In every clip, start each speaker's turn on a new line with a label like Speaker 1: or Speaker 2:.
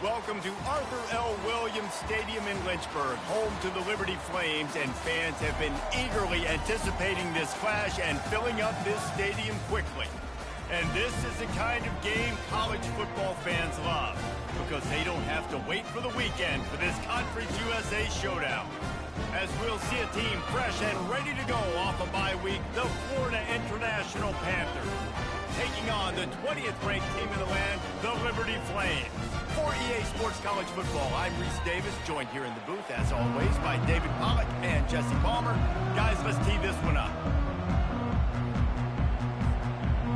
Speaker 1: Welcome to Arthur L. Williams Stadium in Lynchburg, home to the Liberty Flames, and fans have been eagerly anticipating this clash and filling up this stadium quickly. And this is the kind of game college football fans love, because they don't have to wait for the weekend for this Conference USA showdown. As we'll see a team fresh and ready to go off a bye week, the Florida International Panthers, taking on the 20th ranked team in the land, the Liberty Flames. For EA Sports College Football, I'm Reese Davis, joined here in the booth, as always, by David Pollock and Jesse Palmer. Guys, let's tee this one up.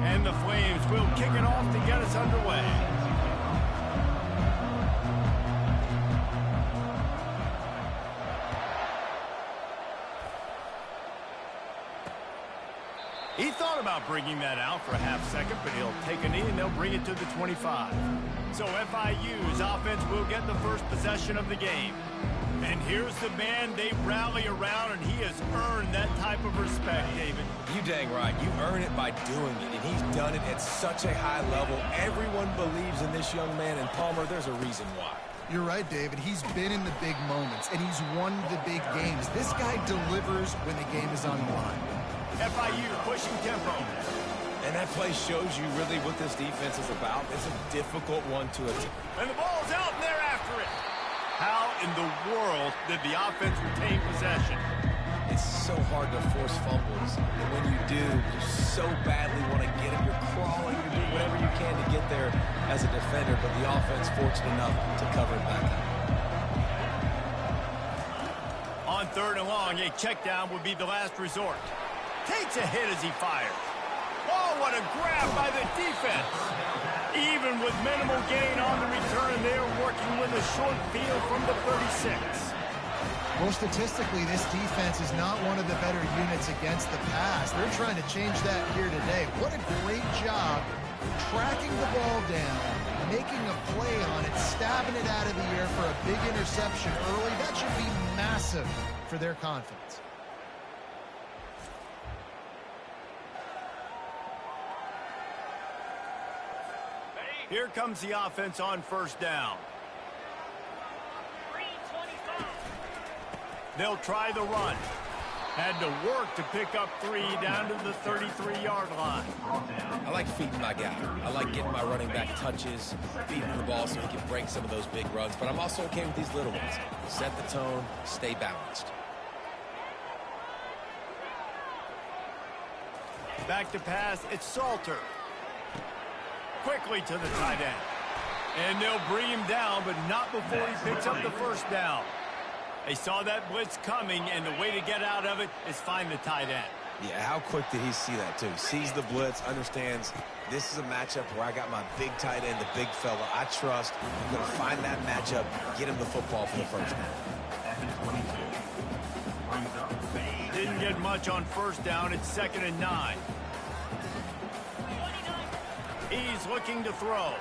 Speaker 1: And the Flames will kick it off to get us underway. He thought about bringing that out for a half second, but he'll take a knee and they'll bring it to the 25. So FIU's offense will get the first possession of the game. And here's the man they rally around, and he has earned that type of respect, David.
Speaker 2: You dang right. You earn it by doing it, and he's done it at such a high level. Everyone believes in this young man, and Palmer, there's a reason why.
Speaker 3: You're right, David. He's been in the big moments, and he's won the big games. This guy delivers when the game is on the line.
Speaker 1: FIU pushing tempo.
Speaker 2: And that play shows you really what this defense is about. It's a difficult one to attack.
Speaker 1: And the ball's out, and they're after it. How in the world did the offense retain possession?
Speaker 2: It's so hard to force fumbles. And when you do, you so badly want to get it. You're crawling. You're doing whatever you can to get there as a defender. But the offense fortunate enough to cover it back up.
Speaker 1: On 3rd and long, a check down would be the last resort. Takes a hit as he fires. Oh, what a grab by the defense. Even with minimal gain on the return, they're working with a short field from the 36.
Speaker 3: Well, statistically, this defense is not one of the better units against the pass. They're trying to change that here today. What a great job tracking the ball down, making a play on it, stabbing it out of the air for a big interception early. That should be massive for their confidence.
Speaker 1: Here comes the offense on 1st down. They'll try the run. Had to work to pick up 3 down to the 33-yard line.
Speaker 2: I like feeding my guy. I like getting my running back touches, feeding the ball so he can break some of those big runs. But I'm also okay with these little ones. Set the tone, stay balanced.
Speaker 1: Back to pass, it's Salter. Quickly to the tight end. And they'll bring him down, but not before he picks up the 1st down. They saw that blitz coming, and the way to get out of it is find the tight end.
Speaker 2: Yeah, how quick did he see that, too? Sees the blitz, understands this is a matchup where I got my big tight end, the big fella. I trust. I'm going to find that matchup, get him the football for the 1st down.
Speaker 1: Didn't get much on 1st down. It's 2nd and 9. He's looking to throw.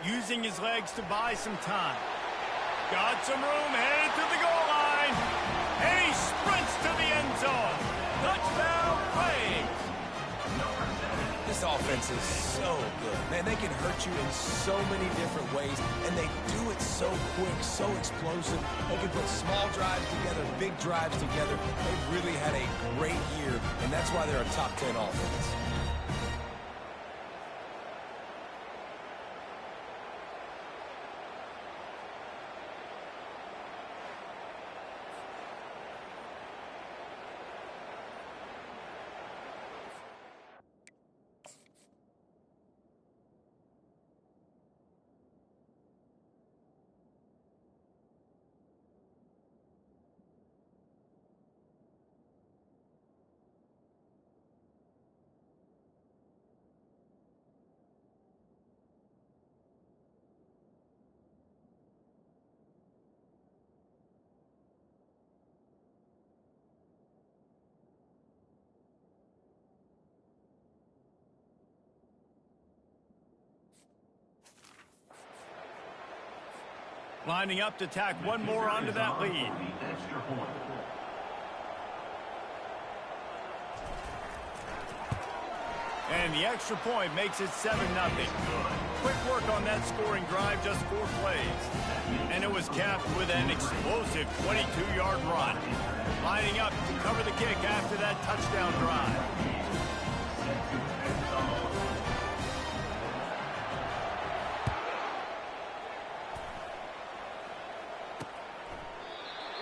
Speaker 1: Using his legs to buy some time. Got some room, headed to the goal line. And he sprints to the end zone. Touchdown, Flames.
Speaker 2: This offense is so good. Man, they can hurt you in so many different ways, and they do it so quick, so explosive. They can put small drives together, big drives together. They've really had a great year, and that's why they're a top 10 offense.
Speaker 1: Lining up to tack one more onto that lead. And the extra point makes it 7-0. quick work on that scoring drive, just 4 plays. And it was capped with an explosive 22-yard run. Lining up to cover the kick after that touchdown drive.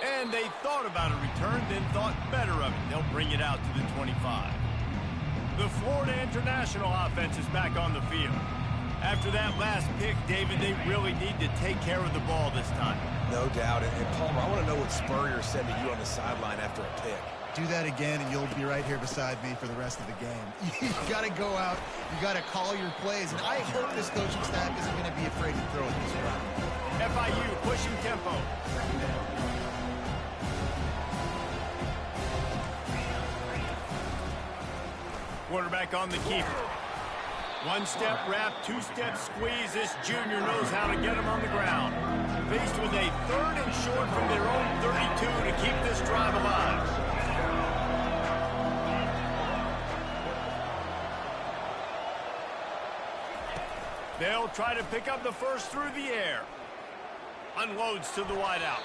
Speaker 1: And they thought about a return, then thought better of it. They'll bring it out to the 25. The Florida International offense is back on the field. After that last pick, David, they really need to take care of the ball this time.
Speaker 2: No doubt. And Palmer, I want to know what Spurrier said to you on the sideline after a pick.
Speaker 3: Do that again, and you'll be right here beside me for the rest of the game. You got to go out. You got to call your plays. And I hope this coaching staff isn't going to be afraid to throw it this way.
Speaker 1: FIU pushing tempo. Quarterback on the keeper. One-step wrap, two-step squeeze. This junior knows how to get him on the ground. Faced with a 3rd and short from their own 32 to keep this drive alive. They'll try to pick up the first through the air. Unloads to the wideout.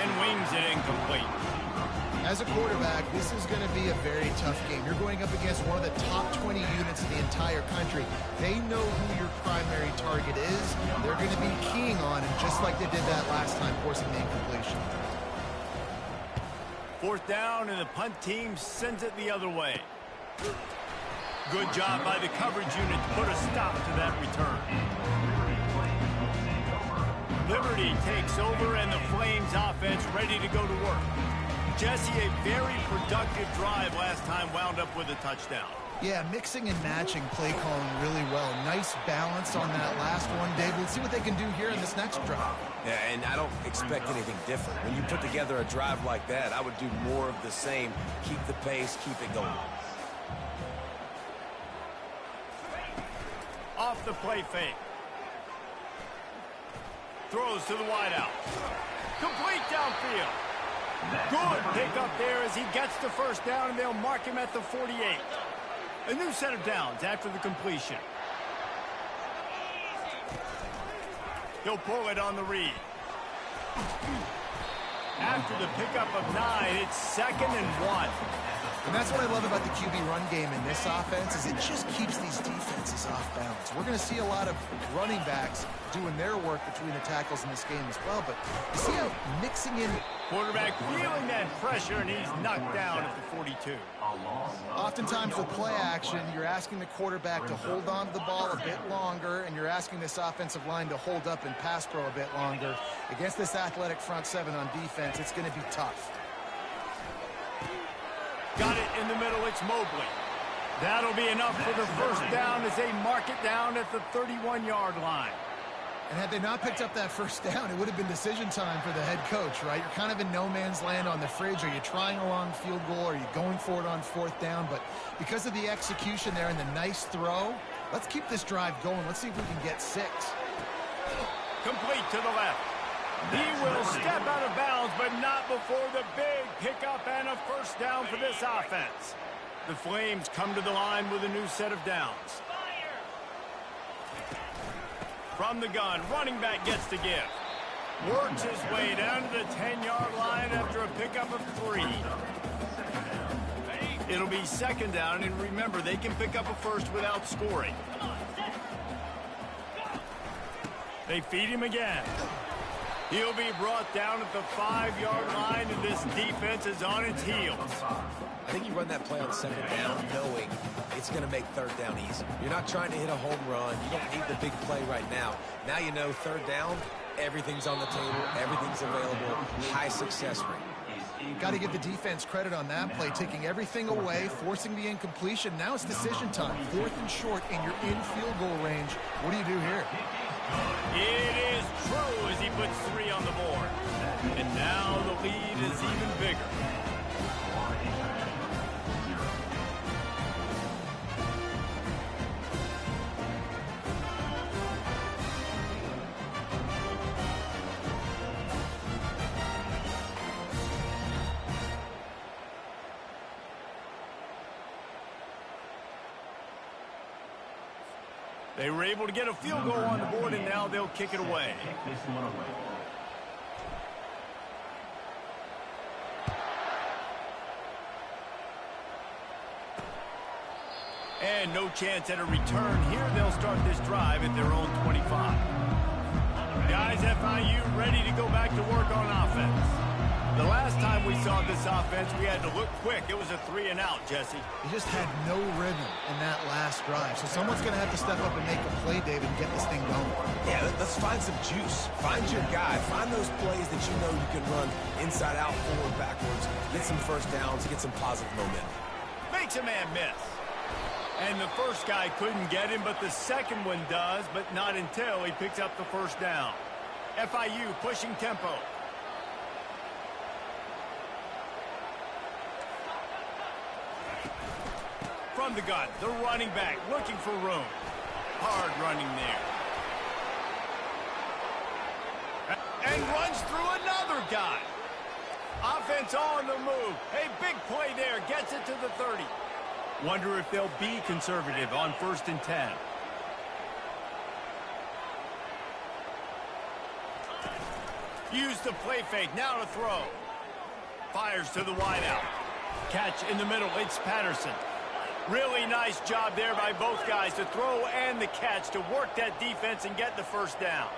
Speaker 1: And wings it incomplete.
Speaker 3: As a quarterback, this is going to be a very tough game. You're going up against one of the top 20 units in the entire country. They know who your primary target is. They're going to be keying on him, just like they did that last time, forcing the incompletion.
Speaker 1: 4th down, and the punt team sends it the other way. Good job by the coverage unit to put a stop to that return. Liberty takes over, and the Flames offense ready to go to work. Jesse, a very productive drive last time, wound up with a touchdown.
Speaker 3: Yeah, mixing and matching play calling really well. Nice balance on that last one, Dave. Let's see what they can do here in this next drive.
Speaker 2: Yeah, and I don't expect anything different. When you put together a drive like that, I would do more of the same. Keep the pace, keep it going.
Speaker 1: Off the play fake. Throws to the wideout. Complete downfield. Good pick up there as he gets the first down, and they'll mark him at the 48. A new set of downs after the completion. He'll pull it on the read. After the pickup of 9, it's 2nd and 1.
Speaker 3: And that's what I love about the QB run game in this offense, is it just keeps these defenses off balance. We're going to see a lot of running backs doing their work between the tackles in this game as well, but you see how mixing in...
Speaker 1: Quarterback feeling that pressure, and he's knocked down at the 42.
Speaker 3: Oftentimes with play action, you're asking the quarterback to hold on to the ball a bit longer, and you're asking this offensive line to hold up and pass pro a bit longer. Against this athletic front 7 on defense, it's going to be tough.
Speaker 1: Got it in the middle, it's Mobley. That'll be enough for the first down as they mark it down at the 31-yard line.
Speaker 3: And had they not picked up that first down, it would have been decision time for the head coach, right? You're kind of in no man's land on the fridge. Are you trying a long field goal? Are you going for it on 4th down? But because of the execution there and the nice throw, let's keep this drive going. Let's see if we can get 6.
Speaker 1: Complete to the left. He will step out of bounds, but not before the big pickup and a first down for this offense. The Flames come to the line with a new set of downs. From the gun, running back gets the give. Works his way down to the 10-yard line after a pickup of 3. It'll be 2nd down, and remember, they can pick up a first without scoring. They feed him again. He'll be brought down at the 5-yard line, and this defense is on its heels.
Speaker 2: I think you run that play on 2nd down knowing it's going to make 3rd down easy. You're not trying to hit a home run. You don't need the big play right now. Now you know 3rd down, everything's on the table, everything's available, high success rate.
Speaker 3: Got to give the defense credit on that play, taking everything away, forcing the incompletion. Now it's decision time. 4th and short, and you're in field goal range. What do you do here?
Speaker 1: It is true as he puts 3 on the board. And now the lead is even bigger. They were able to get a field goal on the board, and now they'll kick it away. And no chance at a return here. They'll start this drive at their own 25. Guys, FIU ready to go back to work on offense. The last time we saw this offense, we had to look quick. It was a 3-and-out, Jesse.
Speaker 3: He just had no rhythm in that last drive. So someone's going to have to step up and make a play, David, and get this thing going.
Speaker 2: Yeah, let's find some juice. Find your guy. Find those plays that you know you can run inside out, forward, backwards. Get some first downs, get some positive momentum.
Speaker 1: Makes a man miss. And the first guy couldn't get him, but the second one does, but not until he picks up the first down. FIU pushing tempo. From the gun, the running back looking for room. Hard running there. And runs through another guy. Offense on the move. A big play there. Gets it to the 30. Wonder if they'll be conservative on 1st and 10. Use the play fake. Now to throw. Fires to the wideout. Catch in the middle. It's Patterson. Really nice job there by both guys to throw and the catch to work that defense and get the first down.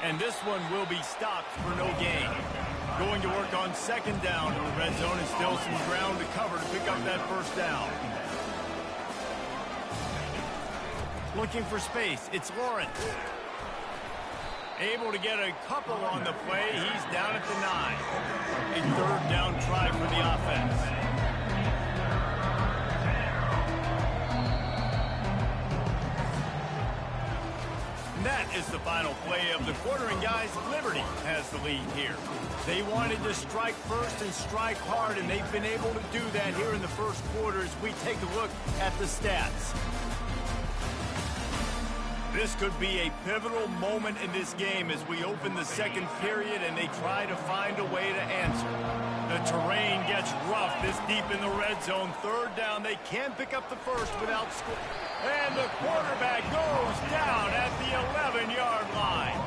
Speaker 1: And this one will be stopped for no gain. Going to work on 2nd down in the red zone, and still some ground to cover to pick up that first down. Looking for space. It's Lawrence. Able to get a couple on the play. He's down at the 9. A 3rd down try for the offense. That is the final play of the quarter, and guys, Liberty has the lead here. They wanted to strike first and strike hard, and they've been able to do that here in the first quarter as we take a look at the stats. This could be a pivotal moment in this game as we open the second period and they try to find a way to answer. The terrain gets rough this deep in the red zone. 3rd down, they can pick up the first without score. And the quarterback goes down at the 11-yard line.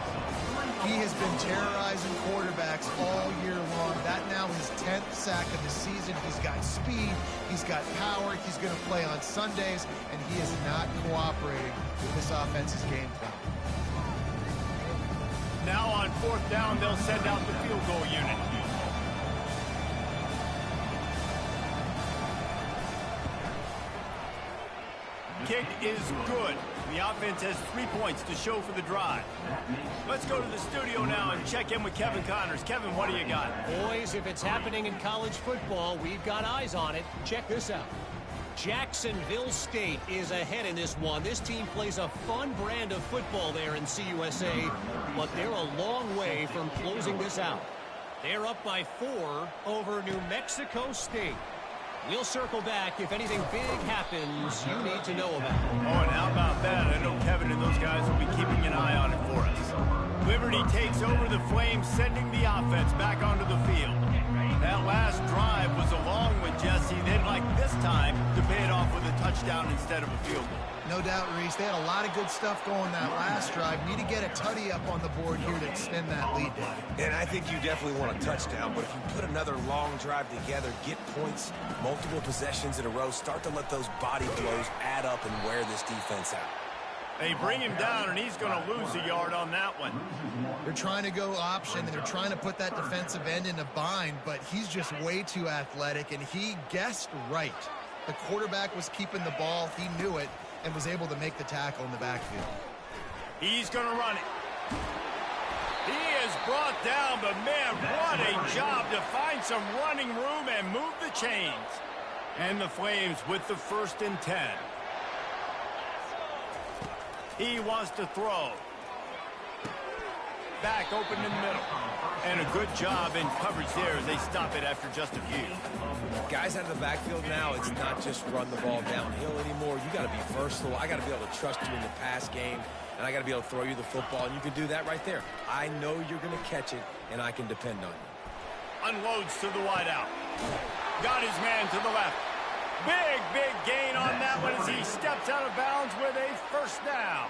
Speaker 3: He has been terrorizing quarterbacks all year long. That now his 10th sack of the season. He's got speed. He's got power. He's going to play on Sundays, and he is not cooperating with this offense's game plan.
Speaker 1: Now on 4th down, they'll send out the field goal unit. Kick is good. The offense has 3 points to show for the drive. Let's go to the studio now and check in with Kevin Connors. Kevin, what do you got?
Speaker 4: Boys, if it's happening in college football, we've got eyes on it. Check this out. Jacksonville State is ahead in this one. This team plays a fun brand of football there in CUSA, but they're a long way from closing this out. They're up by 4 over New Mexico State. We'll circle back if anything big happens you need to know about.
Speaker 1: Oh, and how about that? I know Kevin and those guys will be keeping an eye on it for us. Liberty takes over the Flames, sending the offense back onto the field. That last drive was a long one, Jesse. They'd like this time to pay it off with a touchdown instead of a field goal.
Speaker 3: No doubt, Reese. They had a lot of good stuff going that last drive. Need to get a tutty up on the board here to extend that lead, Dave.
Speaker 2: And I think you definitely want a touchdown, but if you put another long drive together, get points, multiple possessions in a row, start to let those body blows add up and wear this defense out.
Speaker 1: They bring him down, and he's going to lose a yard on that one.
Speaker 3: They're trying to go option, and they're trying to put that defensive end in a bind, but he's just way too athletic, and he guessed right. The quarterback was keeping the ball. He knew it and was able to make the tackle in the backfield.
Speaker 1: He's going to run it. He is brought down, but man, what a job to find some running room and move the chains. And the Flames with the 1st and 10. He wants to throw. back open in the middle. And a good job in coverage there as they stop it after just a few.
Speaker 2: Guys out of the backfield now, it's not just run the ball downhill anymore. You got to be versatile. I got to be able to trust you in the pass game, and I got to be able to throw you the football, and you can do that right there. I know you're going to catch it, and I can depend on you.
Speaker 1: Unloads to the wideout. Got his man to the left. Big gain on that one as he steps out of bounds with a first down.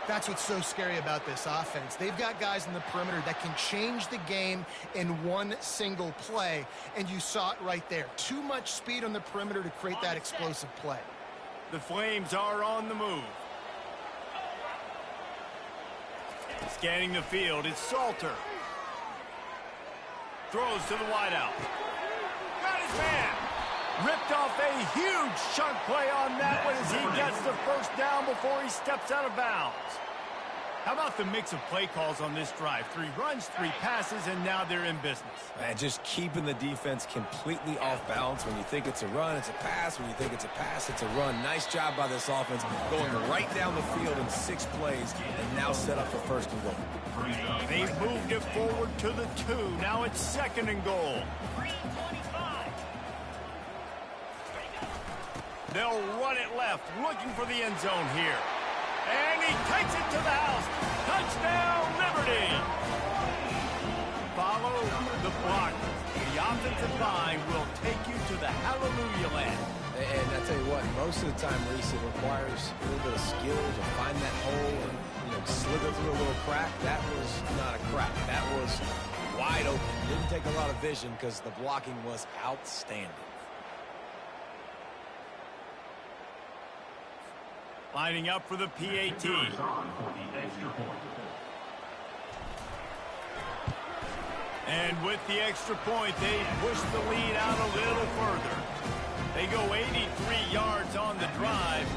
Speaker 3: That's what's so scary about this offense. They've got guys in the perimeter that can change the game in one single play, and you saw it right there. Too much speed on the perimeter to create that explosive play.
Speaker 1: The Flames are on the move. Scanning the field, it's Salter. Throws to the wideout. Got his man. Ripped off a huge chunk play on that one as he gets the first down before he steps out of bounds. How about the mix of play calls on this drive? 3 runs, 3 passes, and now they're in business.
Speaker 2: Man, just keeping the defense completely off balance. When you think it's a run, it's a pass. When you think it's a pass, it's a run. Nice job by this offense going right down the field in 6 plays and now set up for first and goal.
Speaker 1: They've moved it forward to the 2. Now it's second and goal. They'll run it left, looking for the end zone here. And he takes it to the house. Touchdown, Liberty. Follow the block. The offensive line will take you to the hallelujah land.
Speaker 2: And I tell you what, most of the time, Reese, it requires a little bit of skill to find that hole and, slither through a little crack. That was not a crack. That was wide open. Didn't take a lot of vision because the blocking was outstanding.
Speaker 1: Lining up for the PAT. And with the extra point, they push the lead out a little further. They go 83 yards on the drive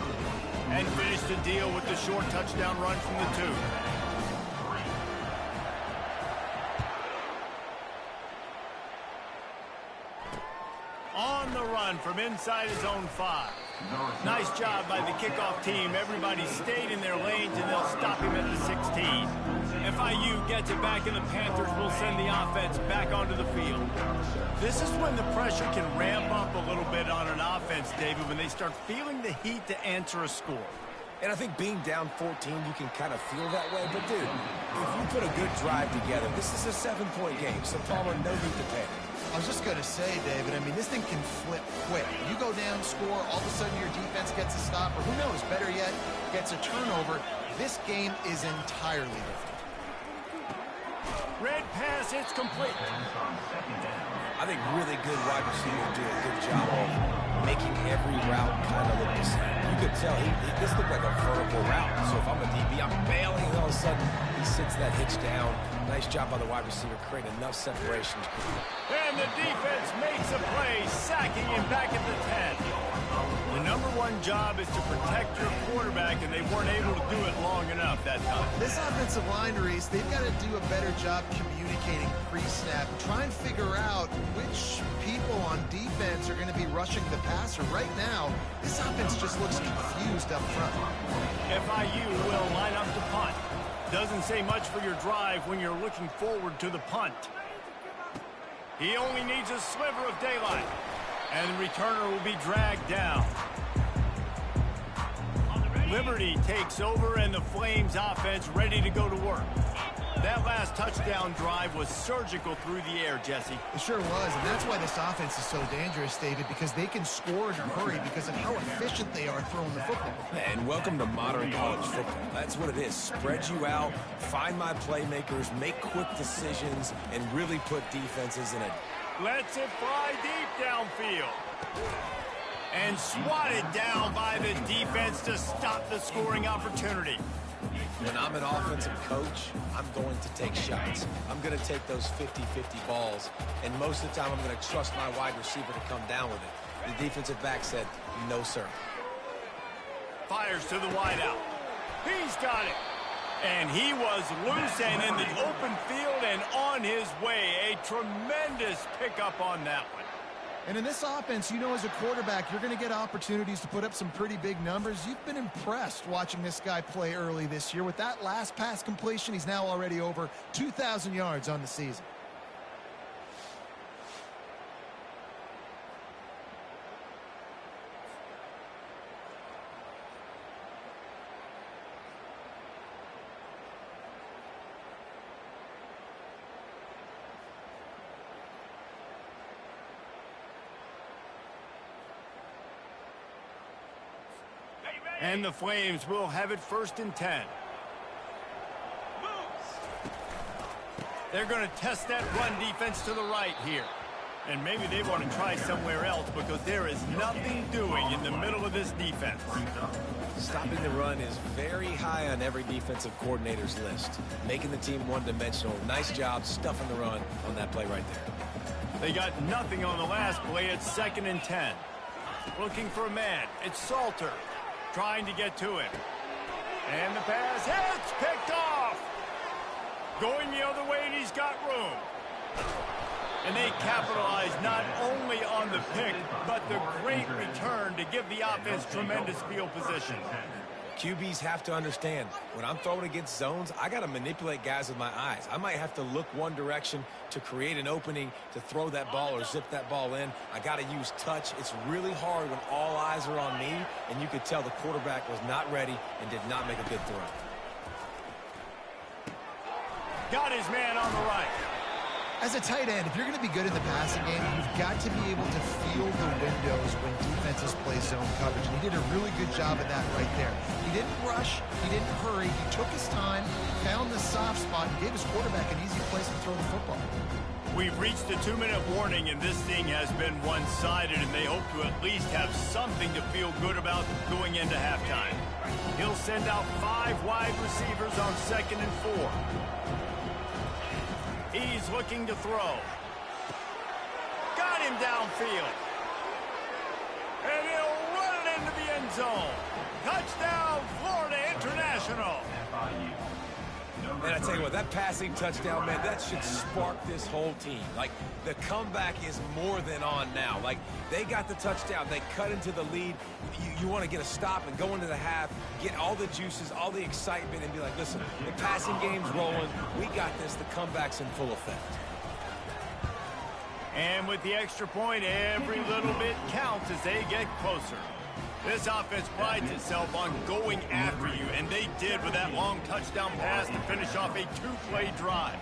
Speaker 1: and finish the deal with the short touchdown run from the 2. On the run from inside his own 5. Nice job by the kickoff team. Everybody stayed in their lanes, and they'll stop him at the 16. FIU gets it back, and the Panthers will send the offense back onto the field. This is when the pressure can ramp up a little bit on an offense, David, when they start feeling the heat to answer a score.
Speaker 2: And I think being down 14, you can kind of feel that way. But, dude, if you put a good drive together, this is a 7-point game, so Palmer, no need to panic.
Speaker 3: I was just going to say, David, this thing can flip quick. You go down, score, all of a sudden your defense gets a stop, or who knows, better yet, gets a turnover. This game is entirely different.
Speaker 1: Red pass, it's complete.
Speaker 2: I think really good wide receivers do a good job of making every route kind of look the same. You could tell this looked like a vertical route. So if I'm a DB, I'm bailing, and all of a sudden he sits that hitch down. Nice job by the wide receiver, creating enough separation.
Speaker 1: And the defense makes a play, sacking him back at the 10. The number 1 job is to protect your quarterback, and they weren't able to do it long enough that time.
Speaker 3: This offensive line, Reese, they've got to do a better job communicating pre-snap and try and figure out which people on defense are going to be rushing the passer. Right now, this offense just looks confused up front.
Speaker 1: FIU will line up to punt. Doesn't say much for your drive when you're looking forward to the punt. He only needs a sliver of daylight, and the returner will be dragged down. Liberty takes over, and the Flames offense ready to go to work. That last touchdown drive was surgical through the air, Jesse.
Speaker 3: It sure was, and that's why this offense is so dangerous, David, because they can score in a hurry because of how efficient they are throwing the football.
Speaker 2: And welcome to modern college football. That's what it is. Spread you out, find my playmakers, make quick decisions, and really put defenses in a...
Speaker 1: Lets it fly deep downfield. And swatted down by the defense to stop the scoring opportunity.
Speaker 2: When I'm an offensive coach, I'm going to take shots. I'm going to take those 50-50 balls, and most of the time I'm going to trust my wide receiver to come down with it. The defensive back said, no, sir.
Speaker 1: Fires to the wideout. He's got it. And he was loose and in the open field and on his way. A tremendous pickup on that one.
Speaker 3: And in this offense, you know, as a quarterback, you're going to get opportunities to put up some pretty big numbers. You've been impressed watching this guy play early this year. With that last pass completion, he's now already over 2,000 yards on the season.
Speaker 1: And the Flames will have it 1st and 10. They're going to test that run defense to the right here. And maybe they want to try somewhere else because there is nothing doing in the middle of this defense.
Speaker 2: Stopping the run is very high on every defensive coordinator's list. Making the team one-dimensional. Nice job stuffing the run on that play right there.
Speaker 1: They got nothing on the last play. It's 2nd and 10. Looking for a man. It's Salter. Trying to get to him. And the pass hits, picked off. Going the other way, and he's got room. And they capitalize not only on the pick, but the great return to give the offense tremendous field position.
Speaker 2: QBs have to understand, when I'm throwing against zones, I got to manipulate guys with my eyes. I might have to look one direction to create an opening to throw that ball or zip that ball in. I got to use touch. It's really hard when all eyes are on me, and you could tell the quarterback was not ready and did not make a good throw.
Speaker 1: Got his man on the right.
Speaker 3: As a tight end, if you're going to be good in the passing game, you've got to be able to feel the windows when defenses play zone coverage. And he did a really good job of that right there. He didn't rush. He didn't hurry. He took his time, found the soft spot, and gave his quarterback an easy place to throw the football.
Speaker 1: We've reached the 2-minute warning, and this thing has been one-sided, and they hope to at least have something to feel good about going into halftime. He'll send out 5 wide receivers on 2nd and 4. He's looking to throw. Got him downfield. And he'll run it into the end zone. Touchdown, Florida International.
Speaker 2: And I tell you what, that passing touchdown, man, that should spark this whole team. Like, the comeback is more than on now. Like, they got the touchdown. They cut into the lead. You want to get a stop and go into the half, get all the juices, all the excitement, and be like, listen, the passing game's rolling. We got this. The comeback's in full effect.
Speaker 1: And with the extra point, every little bit counts as they get closer. This offense prides itself on going after you, and they did with that long touchdown pass to finish off a 2-play drive.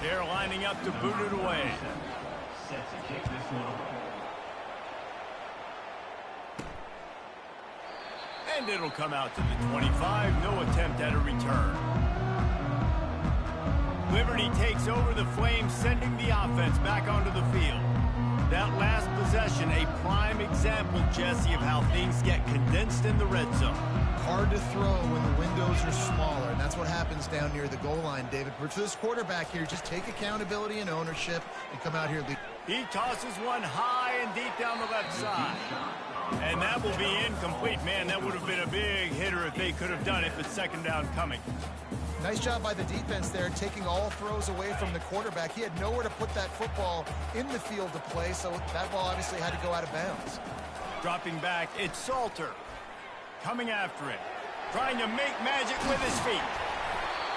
Speaker 1: They're lining up to boot it away. And it'll come out to the 25. No attempt at a return. Liberty takes over the Flames, sending the offense back onto the field. That last possession, a prime example, Jesse, of how things get condensed in the red zone.
Speaker 3: Hard to throw when the windows are smaller, and that's what happens down near the goal line, David. For this quarterback here, just take accountability and ownership and come out here.
Speaker 1: He tosses one high and deep down the left side. And that will be incomplete. Man, that would have been a big hitter if they could have done it, but 2nd down coming.
Speaker 3: Nice job by the defense there, taking all throws away from the quarterback. He had nowhere to put that football in the field to play, so that ball obviously had to go out of bounds.
Speaker 1: Dropping back, it's Salter. Coming after it. Trying to make magic with his feet.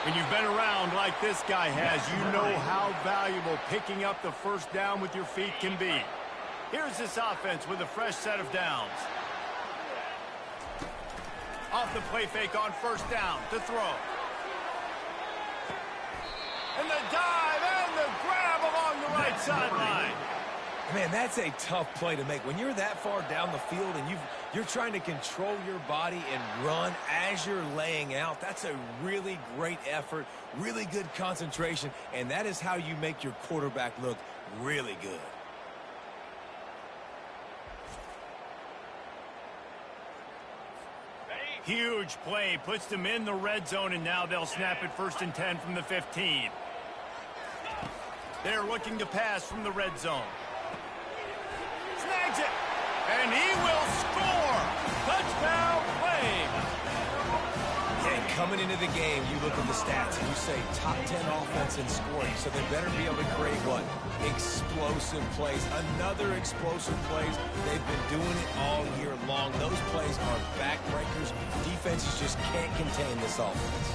Speaker 1: When you've been around like this guy has, you know how valuable picking up the 1st down with your feet can be. Here's this offense with a fresh set of downs. Off the play fake on 1st down to throw. And the dive and the grab along the right sideline.
Speaker 2: Man, that's a tough play to make. When you're that far down the field and you're trying to control your body and run as you're laying out, that's a really great effort, really good concentration, and that is how you make your quarterback look really good.
Speaker 1: Huge play, puts them in the red zone, and now they'll snap it 1st and 10 from the 15. They're looking to pass from the red zone. Snags it, and he will score. Touchdown, Flames.
Speaker 2: Yeah, Coming into the game, you look at the stats and you say top 10 offense in scoring, so they better be able to create what? Explosive plays. Another explosive plays. They've been doing it all year long. Those plays are backbreakers. Defenses just can't contain this offense.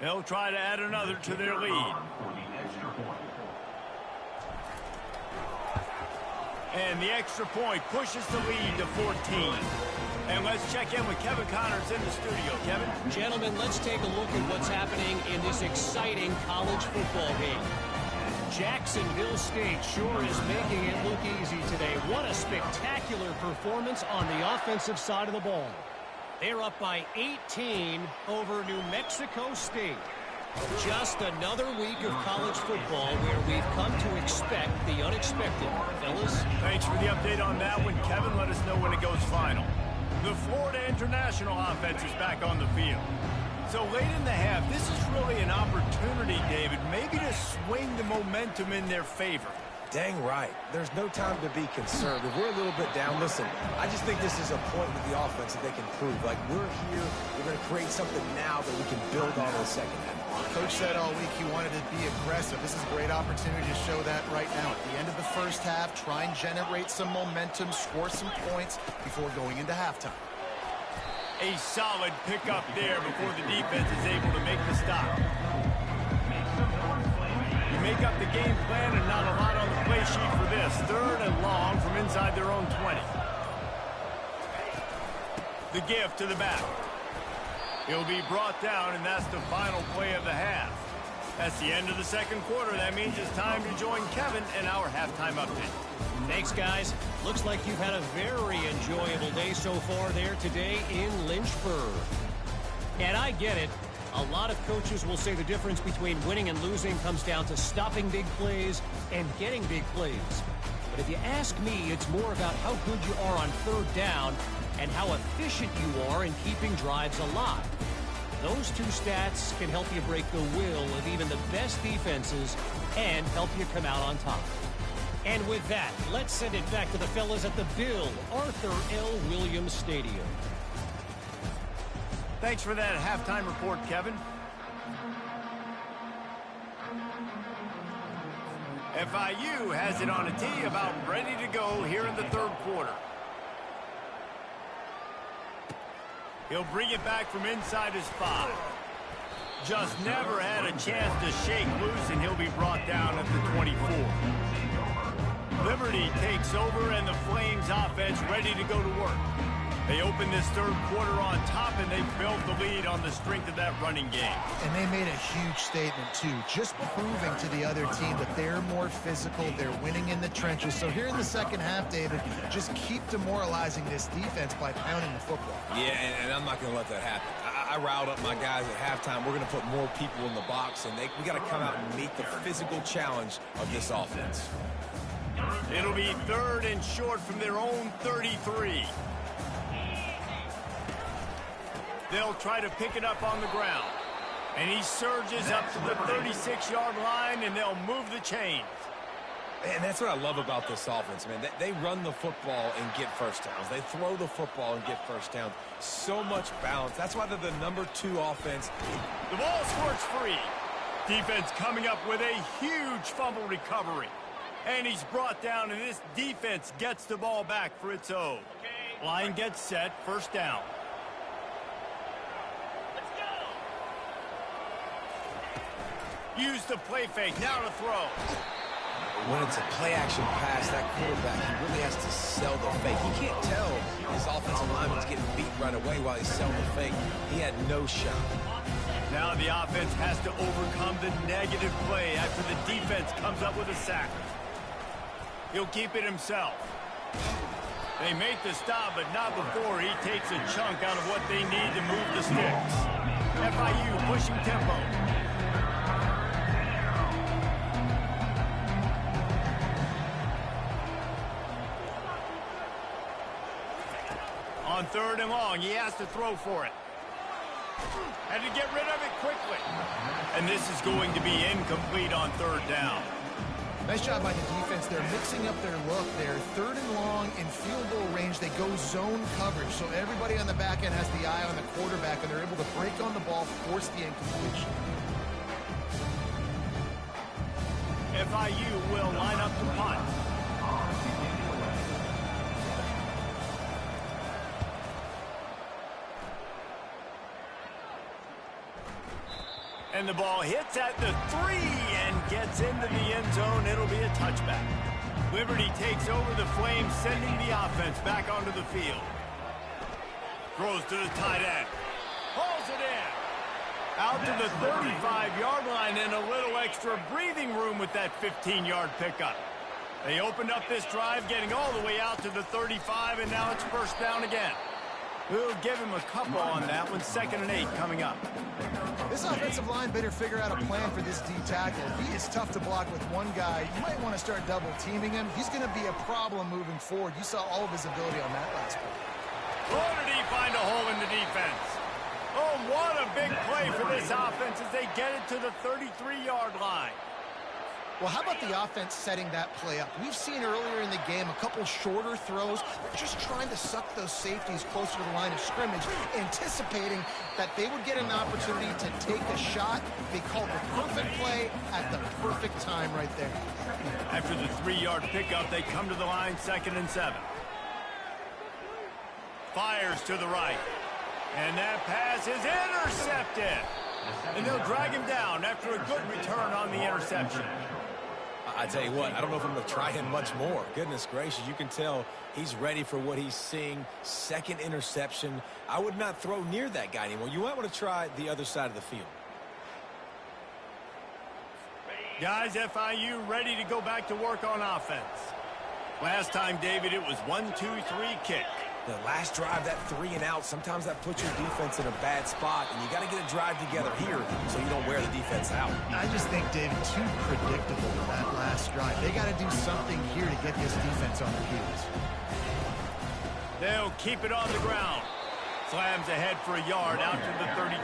Speaker 1: They'll try to add another to their lead. And the extra point pushes the lead to 14. And let's check in with Kevin Connors in the studio. Kevin?
Speaker 4: Gentlemen, let's take a look at what's happening in this exciting college football game. Jacksonville State sure is making it look easy today. What a spectacular performance on the offensive side of the ball. They're up by 18 over New Mexico State. Just another week of college football where we've come to expect the unexpected. Fellas?
Speaker 1: Thanks for the update on that one, Kevin. Let us know when it goes final. The Florida International offense is back on the field. So late in the half, this is really an opportunity, David, maybe to swing the momentum in their favor.
Speaker 2: Dang right. There's no time to be concerned. If we're a little bit down, listen, I just think this is a point with the offense that they can prove. Like, we're here, we're going to create something now that we can build on in the second half.
Speaker 3: Coach said all week he wanted to be aggressive. This is a great opportunity to show that right now. At the end of the first half, try and generate some momentum, score some points before going into halftime.
Speaker 1: A solid pickup there before the defense is able to make the stop. Make up the game plan and not a lot on the play sheet for this. 3rd and long from inside their own 20. The give to the back. He'll be brought down, and that's the final play of the half. That's the end of the second quarter. That means it's time to join Kevin in our halftime update.
Speaker 4: Thanks, guys. Looks like you've had a very enjoyable day so far there today in Lynchburg. And I get it. A lot of coaches will say the difference between winning and losing comes down to stopping big plays and getting big plays. But if you ask me, it's more about how good you are on 3rd down and how efficient you are in keeping drives alive. Those two stats can help you break the will of even the best defenses and help you come out on top. And with that, let's send it back to the fellas at the Bill Arthur L. Williams Stadium.
Speaker 1: Thanks for that halftime report, Kevin. FIU has it on a tee, about ready to go here in the 3rd quarter. He'll bring it back from inside his 5. Just never had a chance to shake loose, and he'll be brought down at the 24. Liberty takes over, and the Flames offense ready to go to work. They open this 3rd quarter on top, and they built the lead on the strength of that running game.
Speaker 3: And they made a huge statement, too, just proving to the other team that they're more physical, they're winning in the trenches. So here in the second half, David, just keep demoralizing this defense by pounding the football.
Speaker 2: Yeah, and I'm not going to let that happen. I riled up my guys at halftime. We're going to put more people in the box, and we got to come out and meet the physical challenge of this offense.
Speaker 1: It'll be 3rd and short from their own 33. They'll try to pick it up on the ground. And he surges up to the 36-yard line, and they'll move the chains.
Speaker 2: And that's what I love about this offense, man. They run the football and get first downs. They throw the football and get first downs. So much balance. That's why they're the number 2 offense.
Speaker 1: The ball squirts free. Defense coming up with a huge fumble recovery. And he's brought down, and this defense gets the ball back for its own. Line gets set, 1st down. Use the play fake, now to throw.
Speaker 2: When it's a play-action pass, that quarterback, he really has to sell the fake. He can't tell his offensive lineman's getting beat right away while he's selling the fake. He had no shot.
Speaker 1: Now the offense has to overcome the negative play after the defense comes up with a sack. He'll keep it himself. They make the stop, but not before he takes a chunk out of what they need to move the sticks. FIU pushing tempo. On 3rd and long, he has to throw for it. Had to get rid of it quickly. And this is going to be incomplete on 3rd down.
Speaker 3: Nice job by the defense. They're mixing up their look. They're 3rd and long in field goal range. They go zone coverage. So everybody on the back end has the eye on the quarterback, and they're able to break on the ball, force the incompletion.
Speaker 1: FIU will line up to punt. And the ball hits at the 3 and gets into the end zone. It'll be a touchback. Liberty takes over the Flames, sending the offense back onto the field. Throws to the tight end. Hauls it in. Out to the 35-yard line, and a little extra breathing room with that 15-yard pickup. They opened up this drive, getting all the way out to the 35, and now it's first down again. We'll give him a couple on that one. 2nd and 8 coming up.
Speaker 3: This offensive line better figure out a plan for this D tackle. He is tough to block with one guy. You might want to start double teaming him. He's going to be a problem moving forward. You saw all of his ability on that last play.
Speaker 1: Or did he find a hole in the defense? Oh, what a big play for this offense as they get it to the 33-yard line.
Speaker 3: Well, how about the offense setting that play up? We've seen earlier in the game a couple shorter throws. They're just trying to suck those safeties closer to the line of scrimmage, anticipating that they would get an opportunity to take a shot. They called the perfect play at the perfect time right there.
Speaker 1: After the 3-yard pickup, they come to the line, 2nd and 7. Fires to the right. And that pass is intercepted. And they'll drag him down after a good return on the interception.
Speaker 2: I tell you what, I don't know if I'm going to try him much more. Goodness gracious, you can tell he's ready for what he's seeing. 2nd interception. I would not throw near that guy anymore. You might want to try the other side of the field.
Speaker 1: Guys, FIU ready to go back to work on offense. Last time, David, it was 1-2-3 kick.
Speaker 2: The last drive, that 3 and out, sometimes that puts your defense in a bad spot, and you got to get a drive together here so you don't wear the defense out.
Speaker 3: I just think, David, too predictable with that last drive. They got to do something here to get this defense on their heels.
Speaker 1: They'll keep it on the ground. Slams ahead for a yard out to the 33.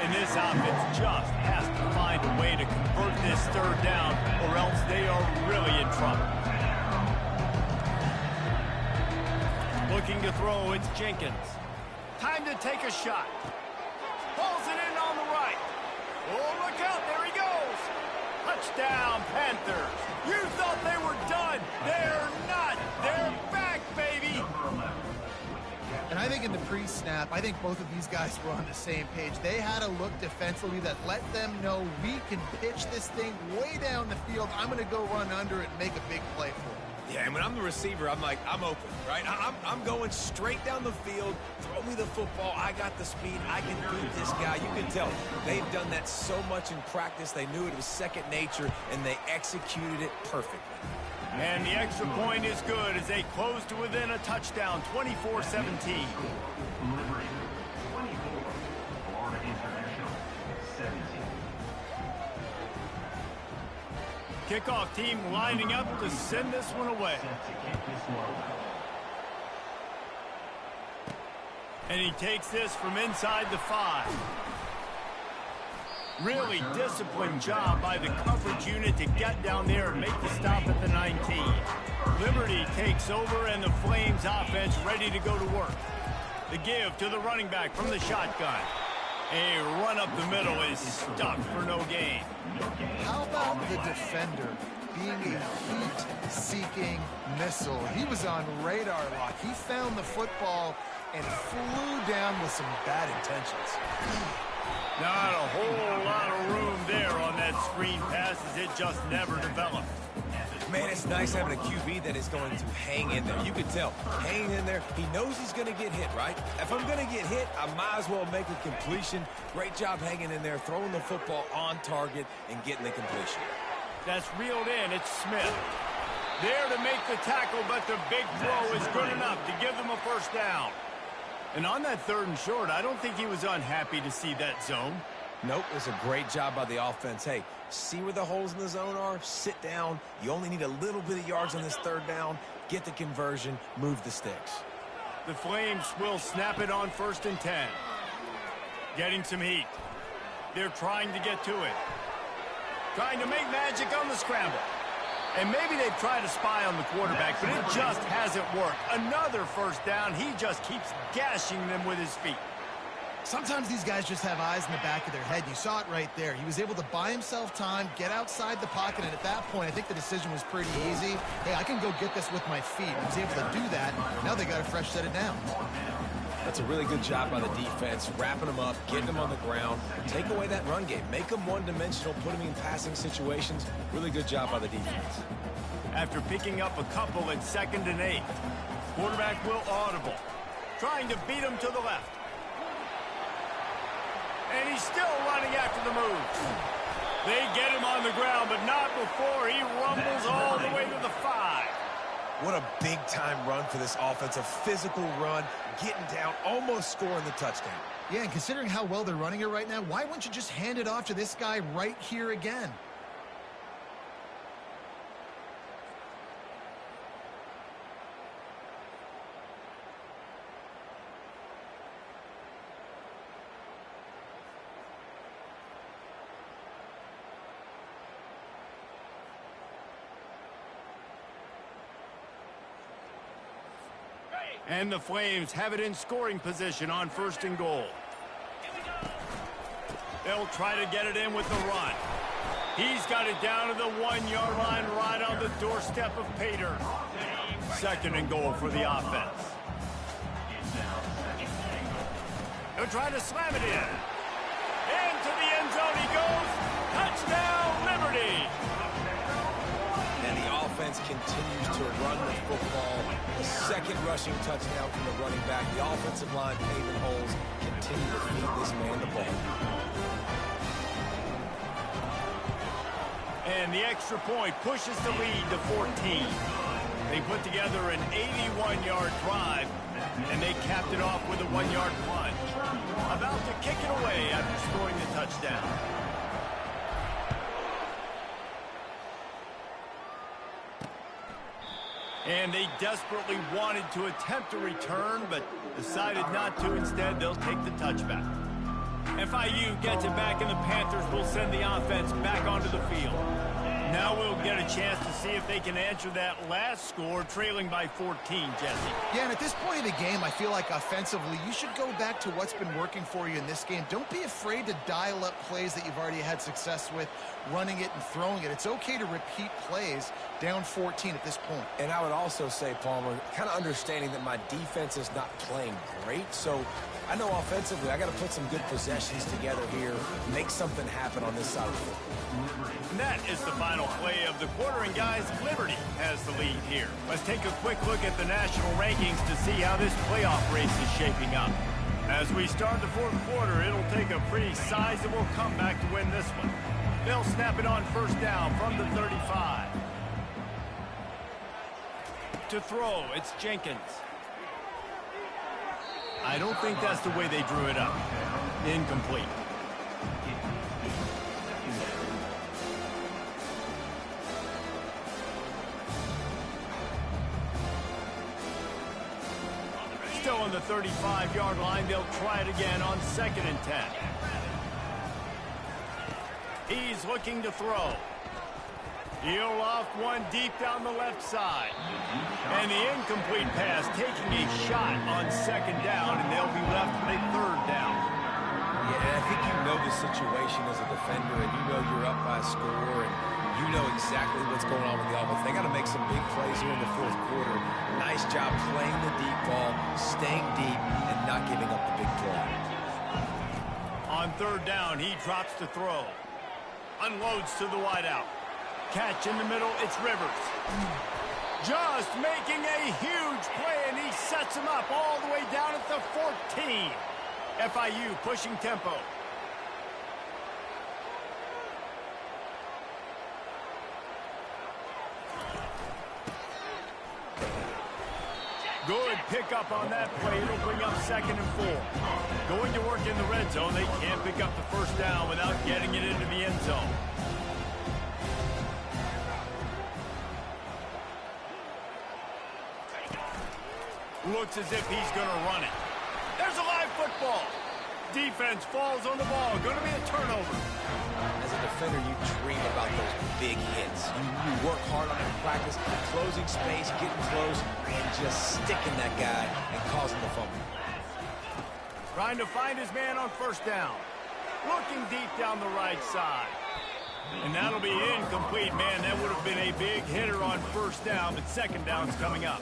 Speaker 1: And this offense just has to find a way to convert this 3rd down, or else they are really in trouble. Looking to throw, it's Jenkins. Time to take a shot. Pulls it in on the right. Oh, look out, there he goes. Touchdown, Panthers. You thought they were done. They're not. They're back, baby.
Speaker 3: And I think in the pre-snap, I think both of these guys were on the same page. They had a look defensively that let them know we can pitch this thing way down the field. I'm going to go run under it and make a big play for it.
Speaker 2: Yeah, and when I'm the receiver, I'm like, I'm open, right? I'm going straight down the field. Throw me the football. I got the speed. I can beat this guy. You can tell they've done that so much in practice. They knew it was second nature, and they executed it perfectly.
Speaker 1: And the extra point is good as they close to within a touchdown, 24-17. Kickoff team lining up to send this one away. And he takes this from inside the 5. Really disciplined job by the coverage unit to get down there and make the stop at the 19. Liberty takes over and the Flames offense ready to go to work. The give to the running back from the shotgun. A run up the middle is stuck for no gain.
Speaker 3: How about the defender being a heat-seeking missile? He was on radar lock. He found the football and flew down with some bad intentions.
Speaker 1: Not a whole lot of room there on that screen pass as it just never developed.
Speaker 2: Man, it's nice having a QB that is going to hang in there. You can tell, hanging in there, he knows he's going to get hit, right? If I'm going to get hit, I might as well make a completion. Great job hanging in there, throwing the football on target and getting the completion.
Speaker 1: That's reeled in. It's Smith. There to make the tackle, but the big throw is good enough to give them a first down. And on that 3rd and short, I don't think he was unhappy to see that zone.
Speaker 2: Nope, it's a great job by the offense. Hey, see where the holes in the zone are, sit down. You only need a little bit of yards on this 3rd down. Get the conversion, move the sticks.
Speaker 1: The Flames will snap it on 1st and 10. Getting some heat. They're trying to get to it. Trying to make magic on the scramble. And maybe they've tried to spy on the quarterback, but it just hasn't worked. Another first down. He just keeps gashing them with his feet.
Speaker 3: Sometimes these guys just have eyes in the back of their head. You saw it right there. He was able to buy himself time, get outside the pocket, and at that point, I think the decision was pretty easy. Hey, I can go get this with my feet. He was able to do that. Now they got a fresh set of downs.
Speaker 2: That's a really good job by the defense, wrapping them up, getting them on the ground, take away that run game, make them one-dimensional, put them in passing situations. Really good job by the defense.
Speaker 1: After picking up a couple at 2nd and 8, quarterback will audible, trying to beat him to the left. And he's still running after the move. They get him on the ground, but not before he rumbles all the way to the 5.
Speaker 2: What a big-time run for this offense, a physical run, getting down, almost scoring the touchdown.
Speaker 3: Yeah, and considering how well they're running it right now, why wouldn't you just hand it off to this guy right here again?
Speaker 1: And the Flames have it in scoring position on 1st and goal. They'll try to get it in with the run. He's got it down to the 1-yard line right on the doorstep of Pater. 2nd and goal for the offense. They'll try to slam it in. Into the end zone he goes. Touchdown, Liberty.
Speaker 2: And the offense continues to run the football. The 2nd rushing touchdown from the running back. The offensive line paving holes. Continue to feed this man the ball.
Speaker 1: And the extra point pushes the lead to 14. They put together an 81-yard drive, and they capped it off with a 1-yard plunge. About to kick it away after scoring the touchdown. And they desperately wanted to attempt a return, but decided not to. Instead, they'll take the touchback. FIU gets it back, and the Panthers will send the offense back onto the field. Now we'll get a chance to see if they can answer that last score, trailing by 14, Jesse.
Speaker 3: Yeah, and at this point of the game, I feel like offensively, you should go back to what's been working for you in this game. Don't be afraid to dial up plays that you've already had success with, running it and throwing it. It's okay to repeat plays down 14 at this point.
Speaker 2: And I would also say, Palmer, kind of understanding that my defense is not playing great, so I know offensively I got to put some good possessions together here, make something happen on this side of the field.
Speaker 1: And that is the final play of the quarter, and guys, Liberty has the lead here. Let's take a quick look at the national rankings to see how this playoff race is shaping up. As we start the 4th quarter, it'll take a pretty sizable comeback to win this one. They'll snap it on 1st down from the 35. To throw, it's Jenkins. I don't think that's the way they drew it up. Incomplete. Still on the 35-yard line, they'll try it again on 2nd and 10. He's looking to throw. He'll loft one deep down the left side. And the incomplete pass taking a shot on 2nd down, and they'll be left with a 3rd down.
Speaker 2: Yeah, and I think you know the situation as a defender, and you know you're up by a score, and you know exactly what's going on with the offense. They got to make some big plays here in the 4th quarter. Nice job playing the deep ball, staying deep, and not giving up the big play.
Speaker 1: On 3rd down, he drops to throw. Unloads to the wideout. Catch in the middle, it's Rivers. Just making a huge play, and he sets him up all the way down at the 14. FIU pushing tempo. Good pickup on that play. It'll bring up 2nd and 4. Going to work in the red zone. They can't pick up the 1st down without getting it into the end zone. Looks as if he's going to run it. There's a live football. Defense falls on the ball. Going to be a turnover.
Speaker 2: As a defender, you dream about those big hits. You work hard on it in practice, closing space, getting close, and just sticking that guy and causing the fumble.
Speaker 1: Trying to find his man on first down. Looking deep down the right side. And that'll be incomplete, man. That would have been a big hitter on first down, but second down's coming up.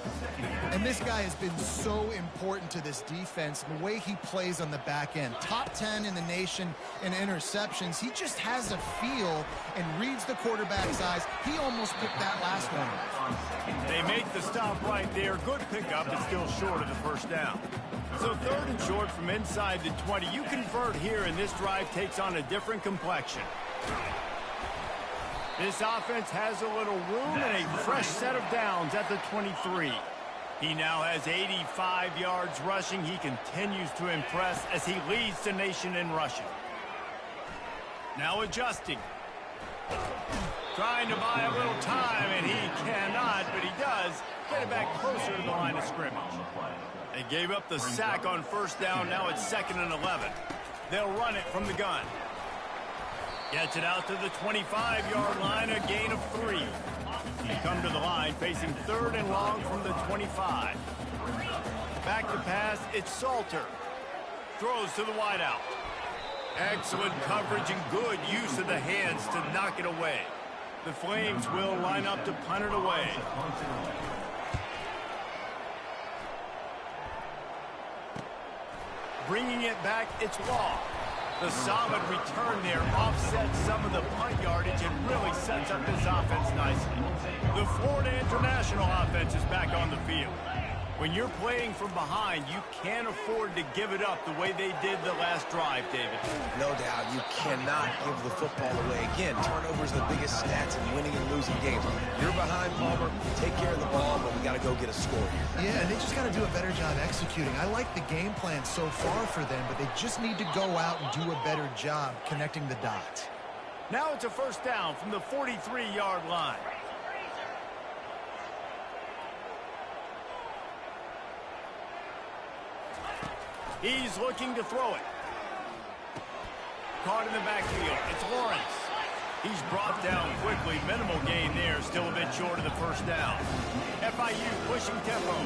Speaker 3: And this guy has been so important to this defense, the way he plays on the back end. Top 10 in the nation in interceptions. He just has a feel and reads the quarterback's eyes. He almost picked that last one.
Speaker 1: They make the stop right there. Good pickup, but still short of the first down. So third and short from inside the 20. You convert here, and this drive takes on a different complexion. This offense has a little room and a fresh set of downs at the 23. He now has 85 yards rushing. He continues to impress as he leads the nation in rushing. Now adjusting. Trying to buy a little time, and he cannot, but he does get it back closer to the line of scrimmage. They gave up the sack on first down. Now it's 2nd and 11. They'll run it from the gun. Gets it out to the 25-yard line, a gain of 3. He come to the line, facing 3rd and long from the 25. Back to pass, it's Salter. Throws to the wideout. Excellent coverage and good use of the hands to knock it away. The Flames will line up to punt it away. Bringing it back, it's Law. The solid return there offsets some of the punt yardage and really sets up this offense nicely. The Florida International offense is back on the field. When you're playing from behind, you can't afford to give it up the way they did the last drive, David.
Speaker 2: No doubt, you cannot give the football away. Again, turnovers are the biggest stats in winning and losing games. You're behind, Palmer, take care of the ball, but we got to go get a score here.
Speaker 3: Yeah, and they just got to do a better job executing. I like the game plan so far for them, but they just need to go out and do a better job connecting the dots.
Speaker 1: Now it's a first down from the 43-yard line. He's looking to throw it. Caught in the backfield. It's Lawrence. He's brought down quickly. Minimal gain there. Still a bit short of the first down. FIU pushing tempo.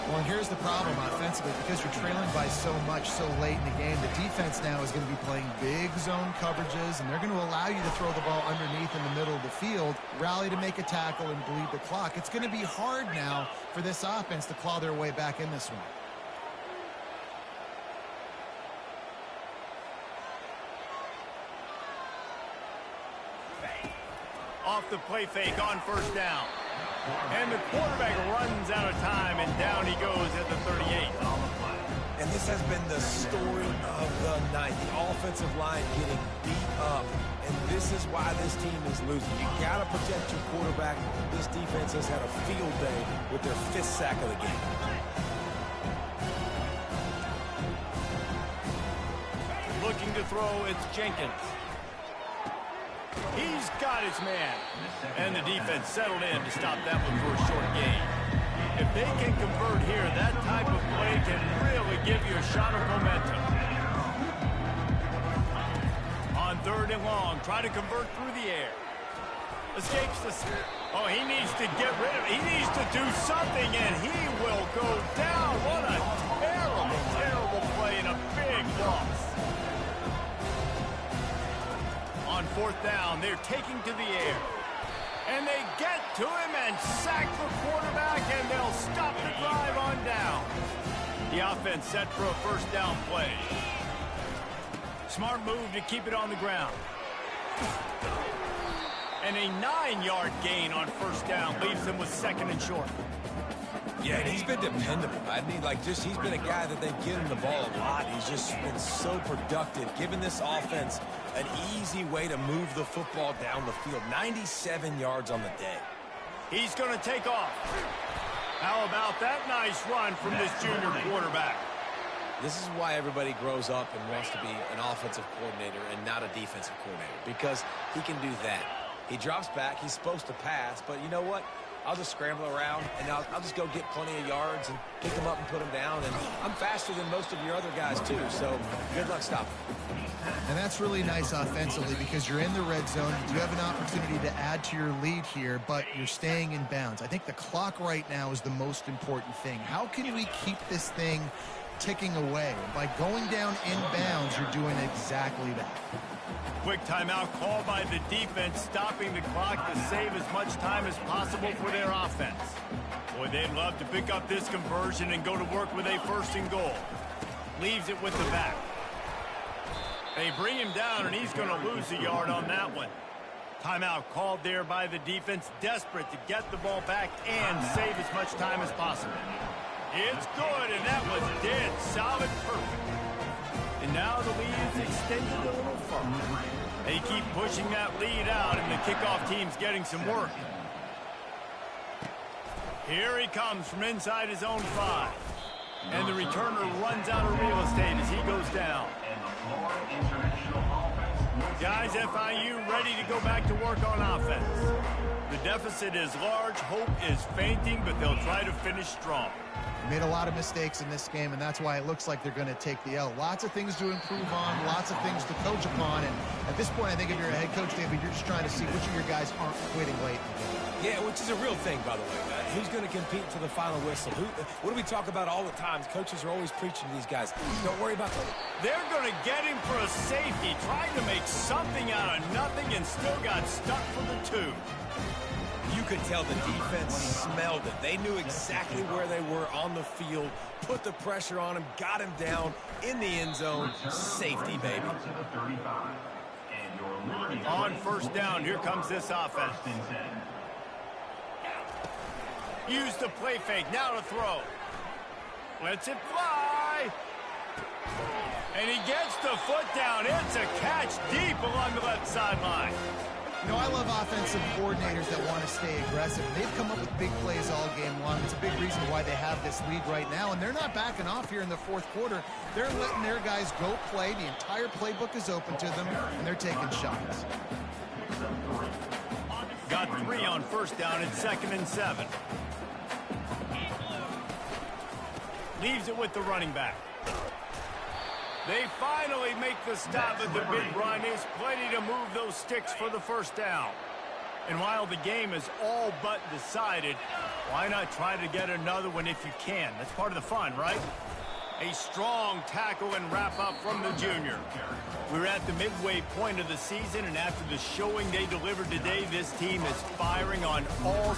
Speaker 3: Well, and here's the problem offensively. Because you're trailing by so much so late in the game, the defense now is going to be playing big zone coverages, and they're going to allow you to throw the ball underneath in the middle of the field, rally to make a tackle, and bleed the clock. It's going to be hard now for this offense to claw their way back in this one.
Speaker 1: Off the play fake on first down. And the quarterback runs out of time, and down he goes at the 38.
Speaker 2: And this has been the story of the night. The offensive line getting beat up. And this is why this team is losing. You got to protect your quarterback. This defense has had a field day with their 5th sack of the game.
Speaker 1: Looking to throw, it's Jenkins. He's got his man. And the defense settled in to stop that one for a short gain. If they can convert here, that type of play can really give you a shot of momentum. On 3rd and long, try to convert through the air. Escapes the... Oh, he needs to get rid of it. He needs to do something, and he will go down. What a terrible, terrible play and a big loss. On 4th down, they're taking to the air. And they get to him and sack the quarterback, and they'll stop the drive on down. The offense set for a first down play. Smart move to keep it on the ground. And a 9-yard gain on first down leaves them with 2nd and short.
Speaker 2: Yeah, and he's been dependable. I mean, he's been a guy that they've given the ball a lot. He's just been so productive, giving this offense an easy way to move the football down the field. 97 yards on the day.
Speaker 1: He's going to take off. How about that nice run from this junior quarterback?
Speaker 2: This is why everybody grows up and wants to be an offensive coordinator and not a defensive coordinator, because he can do that. He drops back. He's supposed to pass, but you know what? I'll just scramble around, and I'll just go get plenty of yards and pick them up and put them down. And I'm faster than most of your other guys, too, so good luck stopping.
Speaker 3: And that's really nice offensively because you're in the red zone. You do have an opportunity to add to your lead here, but you're staying in bounds. I think the clock right now is the most important thing. How can we keep this thing ticking away? By going down in bounds, you're doing exactly that.
Speaker 1: Quick timeout called by the defense, stopping the clock to save as much time as possible for their offense. Boy, they'd love to pick up this conversion and go to work with a 1st and goal. Leaves it with the back. They bring him down, and he's going to lose a yard on that one. Timeout called there by the defense, desperate to get the ball back and save as much time as possible. It's good, and that was dead solid perfect. And now the lead is extended a little further. They keep pushing that lead out, and the kickoff team's getting some work. Here he comes from inside his own 5. And the returner runs out of real estate as he goes down. Guys, FIU ready to go back to work on offense. The deficit is large, hope is fainting, but they'll try to finish strong.
Speaker 3: Made a lot of mistakes in this game, and that's why it looks like they're going to take the L. Lots of things to improve on, lots of things to coach upon, and at this point, I think if you're a head coach, David, you're just trying to see which of your guys aren't quitting late in the game.
Speaker 2: Yeah, which is a real thing, by the way. Who's going to compete to the final whistle? What do we talk about all the time? Coaches are always preaching to these guys. Don't worry about that.
Speaker 1: They're going to get him for a safety, trying to make something out of nothing, and still got stuck for the 2.
Speaker 2: You could tell the defense smelled it. They knew exactly where they were on the field, put the pressure on him, got him down in the end zone. Safety, baby.
Speaker 1: On 1st down, here comes this offense. Use the play fake, now to throw. Lets it fly. And he gets the foot down. It's a catch deep along the left sideline.
Speaker 3: You know, I love offensive coordinators that want to stay aggressive. They've come up with big plays all game long. It's a big reason why they have this lead right now, and they're not backing off here in the 4th quarter. They're letting their guys go play. The entire playbook is open to them, and they're taking shots.
Speaker 1: Got 3 on 1st down and 2nd and 7. Leaves it with the running back. They finally make the stop at the big run. There's plenty to move those sticks for the 1st down. And while the game is all but decided, why not try to get another one if you can? That's part of the fun, right? A strong tackle and wrap up from the junior. We're at the midway point of the season, and after the showing they delivered today, this team is firing on all